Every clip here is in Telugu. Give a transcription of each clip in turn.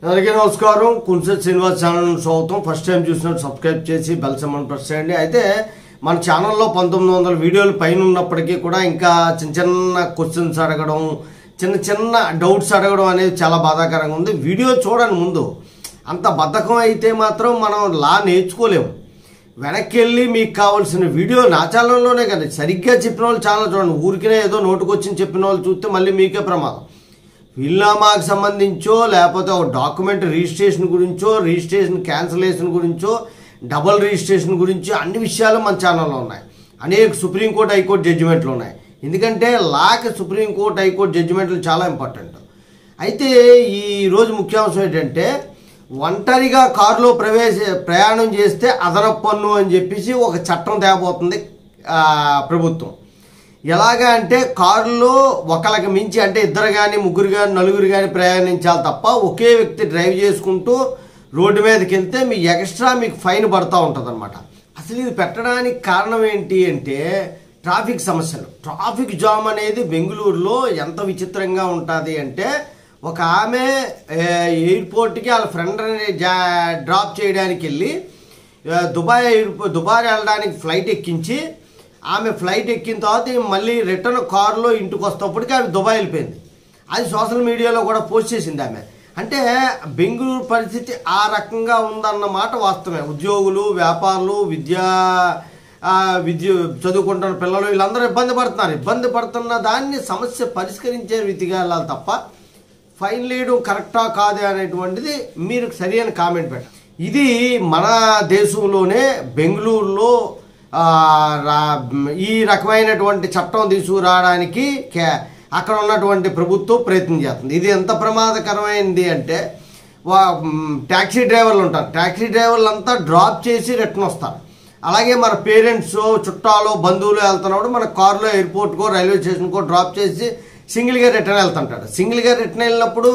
అందరికీ నమస్కారం. కుంసెట్ శ్రీనివాస్ ఛానల్ స్వాగతం. ఫస్ట్ టైం చూసినట్టు సబ్స్క్రైబ్ చేసి బెల్ సింబల్ ప్రెస్ చేయండి. అయితే మన ఛానల్లో 1900 వీడియోలు పైన ఉన్నప్పటికీ కూడా ఇంకా చిన్న చిన్న క్వశ్చన్స్ అడగడం, చిన్న చిన్న డౌట్స్ అడగడం అనేది చాలా బాధాకరంగా ఉంది. వీడియో చూడండి. ముందు అంత బద్ధకం అయితే మాత్రం మనం లా నేర్చుకోలేము. వెనక్కి వెళ్ళి మీకు కావాల్సిన వీడియో నా ఛానల్లోనే కదా, సరిగ్గా చెప్పిన వాళ్ళు ఛానల్ చూడండి. ఊరికినే ఏదో నోటుకొచ్చింది చెప్పిన వాళ్ళు చూస్తే మళ్ళీ మీకే ప్రమాదం. వీల్నామాకు సంబంధించో లేకపోతే ఒక డాక్యుమెంట్ రిజిస్ట్రేషన్ గురించో, రిజిస్ట్రేషన్ క్యాన్సిలేషన్ గురించో, డబుల్ రిజిస్ట్రేషన్ గురించి అన్ని విషయాలు మన ఛానల్లో ఉన్నాయి. అనేక సుప్రీంకోర్టు హైకోర్టు జడ్జిమెంట్లు ఉన్నాయి. ఎందుకంటే లాకి సుప్రీంకోర్టు హైకోర్టు జడ్జిమెంట్లు చాలా ఇంపార్టెంట్. అయితే ఈరోజు ముఖ్యాంశం ఏంటంటే, ఒంటరిగా కారులో ప్రయాణం చేస్తే అదనపు పన్ను అని చెప్పేసి ఒక చట్టం తేబోతుంది ప్రభుత్వం. ఎలాగా అంటే, కారులో ఒకరికి మించి అంటే ఇద్దరు కానీ ముగ్గురు కానీ నలుగురు కానీ ప్రయాణించాలి తప్ప ఒకే వ్యక్తి డ్రైవ్ చేసుకుంటూ రోడ్డు మీదకి వెళ్తే మీ ఎక్స్ట్రా మీకు ఫైన్ పడుతూ ఉంటుంది అనమాట. అసలు ఇది పెట్టడానికి కారణం ఏంటి అంటే ట్రాఫిక్ సమస్యలు. ట్రాఫిక్ జామ్ అనేది బెంగళూరులో ఎంత విచిత్రంగా ఉంటుంది అంటే, ఒక ఆమె ఎయిర్పోర్ట్కి వాళ్ళ ఫ్రెండ్ని డ్రాప్ చేయడానికి వెళ్ళి దుబాయ్ వెళ్ళడానికి ఫ్లైట్ ఎక్కించి, ఆమె ఫ్లైట్ ఎక్కిన తర్వాత మళ్ళీ రిటర్న్ కారులో ఇంటికి వస్తేప్పటికి ఆమె దుబాయ్ వెళ్ళిపోయింది. అది సోషల్ మీడియాలో కూడా పోస్ట్ చేసింది ఆమె. అంటే బెంగళూరు పరిస్థితి ఆ రకంగా ఉందన్నమాట వాస్తవమే. ఉద్యోగులు, వ్యాపారులు, విద్య చదువుకుంటున్న పిల్లలు వీళ్ళందరూ ఇబ్బంది పడుతున్నారు. ఇబ్బంది పడుతున్న దాన్ని సమస్య పరిష్కరించే రీతిగా వెళ్ళాలి తప్ప ఫైన్ వేయడం కరెక్టా కాదే అనేటువంటిది మీరు సరైన కామెంట్ పెట్టాలి. ఇది మన దేశంలోనే బెంగళూరులో ఈ రకమైనటువంటి చట్టం తీసుకురావడానికి అక్కడ ఉన్నటువంటి ప్రభుత్వం ప్రయత్నం చేస్తుంది. ఇది ఎంత ప్రమాదకరమైంది అంటే, ట్యాక్సీ డ్రైవర్లు ఉంటారు. ట్యాక్సీ డ్రైవర్లు అంతా డ్రాప్ చేసి రిటర్న్ వస్తారు. అలాగే మన పేరెంట్స్, చుట్టాలు, బంధువులు వెళ్తున్నప్పుడు మన కారులో ఎయిర్పోర్ట్కో రైల్వే స్టేషన్కో డ్రాప్ చేసి సింగిల్గా రిటర్న్ వెళ్తుంటాడు. సింగిల్గా రిటర్న్ వెళ్ళినప్పుడు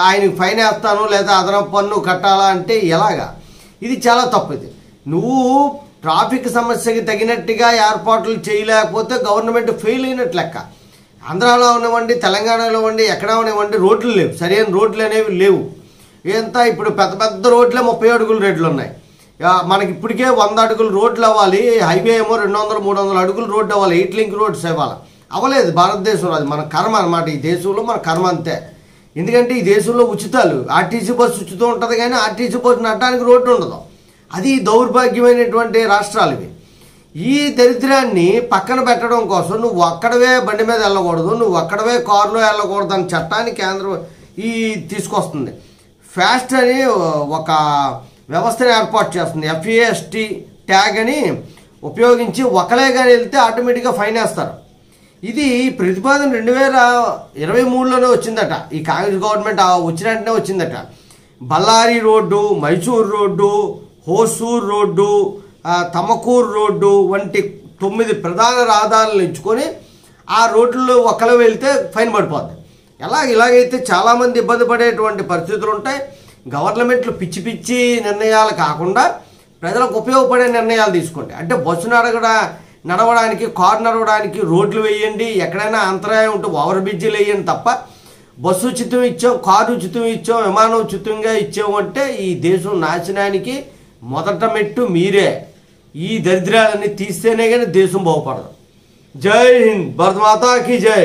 ఆయనకి ఫైన్ వేస్తాను లేదా అదనపు పన్ను కట్టాలా అంటే ఎలాగా? ఇది చాలా తప్పు. ఇది నువ్వు ట్రాఫిక్ సమస్యకి తగినట్టుగా ఏర్పాట్లు చేయలేకపోతే గవర్నమెంట్ ఫెయిల్ అయినట్టు లెక్క. ఆంధ్రాలో ఉన్నవ్వండి, తెలంగాణలో ఇవ్వండి, ఎక్కడ ఉన్నవ్వండి, రోడ్లు లేవు, సరైన రోడ్లు అనేవి లేవు. ఎంత ఇప్పుడు పెద్ద పెద్ద రోడ్లే 30 అడుగుల రోడ్లు ఉన్నాయి. మనకి ఇప్పటికే 100 అడుగుల రోడ్లు అవ్వాలి. హైవే ఏమో 200-300 అడుగుల రోడ్డు అవ్వాలి. 8 లింక్ రోడ్స్ ఇవ్వాలి. అవ్వలేదు భారతదేశంలో. అది మన కర్మ అనమాట. ఈ దేశంలో మన కర్మ అంతే. ఎందుకంటే ఈ దేశంలో ఉచితాలు, ఆర్టీసీ బస్సు ఉచితం ఉంటుంది కానీ ఆర్టీసీ బస్సు నడడానికి రోడ్డు ఉండదు. అది దౌర్భాగ్యమైనటువంటి రాష్ట్రాలు ఇవి. ఈ దరిద్రాన్ని పక్కన పెట్టడం కోసం నువ్వు ఒక్కడవే బండి మీద వెళ్ళకూడదు, నువ్వు ఒక్కడవే కారులో వెళ్ళకూడదు అని చట్టాన్ని కేంద్రం తీసుకొస్తుంది. ఫాస్ట్ అని ఒక వ్యవస్థను ఏర్పాటు చేస్తుంది. FAST ట్యాగ్ అని ఉపయోగించి ఒకలే కానీ వెళ్తే ఆటోమేటిక్గా ఫైన్ వేస్తారు. ఇది ప్రతిపాదన 2023లోనే వచ్చిందట. ఈ కాంగ్రెస్ గవర్నమెంట్ వచ్చిన వెంటనే వచ్చిందట. Ballari road, Mysore road, Hosur road, Tumakuru road వంటి 9 ప్రధాన రహదారులను ఎంచుకొని ఆ రోడ్లలో ఒకరు వెళ్తే ఫైన్ పడిపోద్ది. ఇలాగైతే చాలామంది ఇబ్బంది పడేటువంటి పరిస్థితులు ఉంటాయి. గవర్నమెంట్లు పిచ్చి పిచ్చి నిర్ణయాలు కాకుండా ప్రజలకు ఉపయోగపడే నిర్ణయాలు తీసుకోండి. అంటే బస్సు నడవడానికి, కారు నడవడానికి రోడ్లు వేయండి. ఎక్కడైనా అంతరాయం ఉంటే ఓవర్ బ్రిడ్జిలు వేయండి తప్ప బస్సు ఉచితం ఇచ్చాం, కారు ఉచితం ఇచ్చాం, విమానం ఉచితంగా ఇచ్చాం అంటే ఈ దేశం నాశనానికి మొదట మెట్టు మీరే. ఈ దరిద్రాలన్నీ తీస్తేనే కానీ దేశం బాగుపడదు. జై హింద్, భారత మాతాకి జై.